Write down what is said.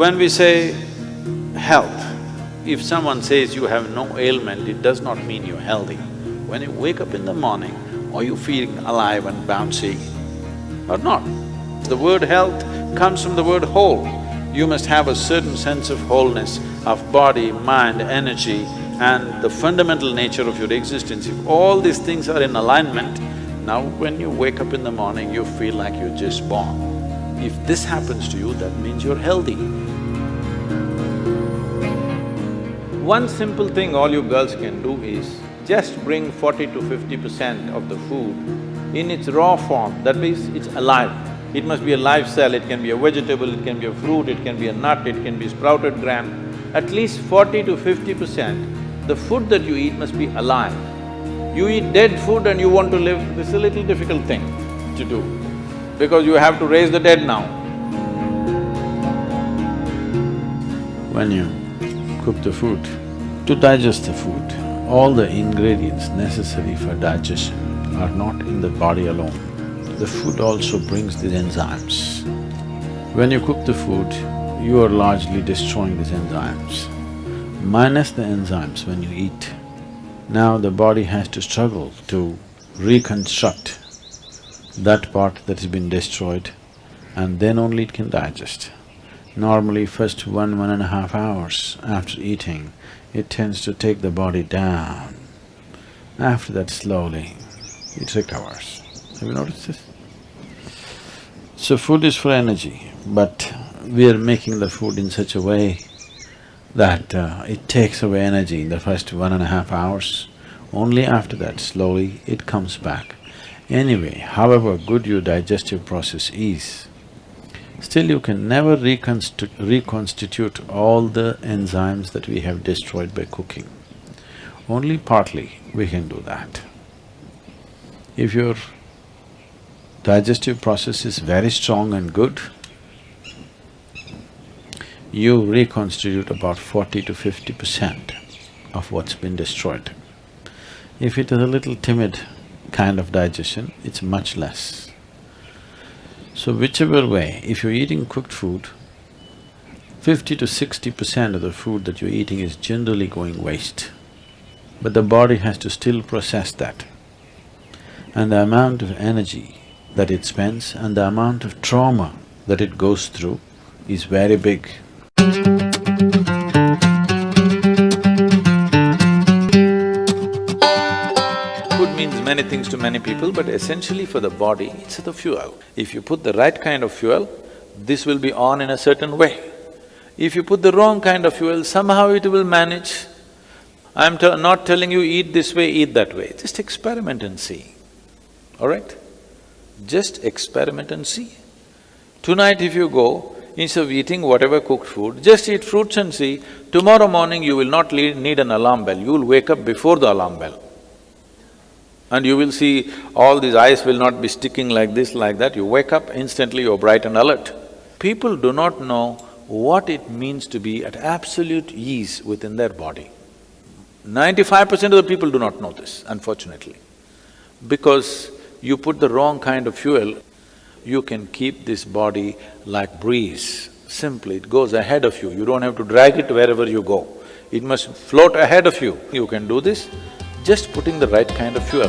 When we say health, if someone says you have no ailment, it does not mean you're healthy. When you wake up in the morning, are you feeling alive and bouncy or not? The word health comes from the word whole. You must have a certain sense of wholeness of body, mind, energy and the fundamental nature of your existence. If all these things are in alignment, now when you wake up in the morning, you feel like you're just born. If this happens to you, that means you're healthy. One simple thing all you girls can do is just bring 40 to 50% of the food in its raw form, that means it's alive. It must be a live cell, it can be a vegetable, it can be a fruit, it can be a nut, it can be sprouted gram. At least 40 to 50%, the food that you eat must be alive. You eat dead food and you want to live, this is a little difficult thing to do, because you have to raise the dead now. When you cook the food, to digest the food, all the ingredients necessary for digestion are not in the body alone. The food also brings these enzymes. When you cook the food, you are largely destroying these enzymes. Minus the enzymes when you eat, now the body has to struggle to reconstruct that part that has been destroyed and then only it can digest. Normally first 1.5 hours after eating, it tends to take the body down. After that slowly, it recovers. Have you noticed this? So food is for energy, but we are making the food in such a way that it takes away energy in the first 1.5 hours. Only after that, slowly, it comes back. Anyway, however good your digestive process is, still you can never reconstitute all the enzymes that we have destroyed by cooking. Only partly we can do that. If your digestive process is very strong and good, you reconstitute about 40 to 50% of what's been destroyed. If it is a little timid kind of digestion, it's much less. So whichever way, if you're eating cooked food, 50 to 60% of the food that you're eating is generally going waste. But the body has to still process that. And the amount of energy that it spends and the amount of trauma that it goes through is very big. Food means many things to many people, but essentially for the body, it's the fuel. If you put the right kind of fuel, this will be on in a certain way. If you put the wrong kind of fuel, somehow it will manage. I'm not telling you eat this way, eat that way, just experiment and see, all right? Just experiment and see. Tonight if you go, instead of eating whatever cooked food, just eat fruits and see, tomorrow morning you will not need an alarm bell, you will wake up before the alarm bell. And you will see all these eyes will not be sticking like this, like that, you wake up, instantly you're bright and alert. People do not know what it means to be at absolute ease within their body. 95% of the people do not know this, unfortunately. Because you put the wrong kind of fuel, you can keep this body like breeze. Simply, it goes ahead of you, you don't have to drag it wherever you go. It must float ahead of you. You can do this just putting the right kind of fuel.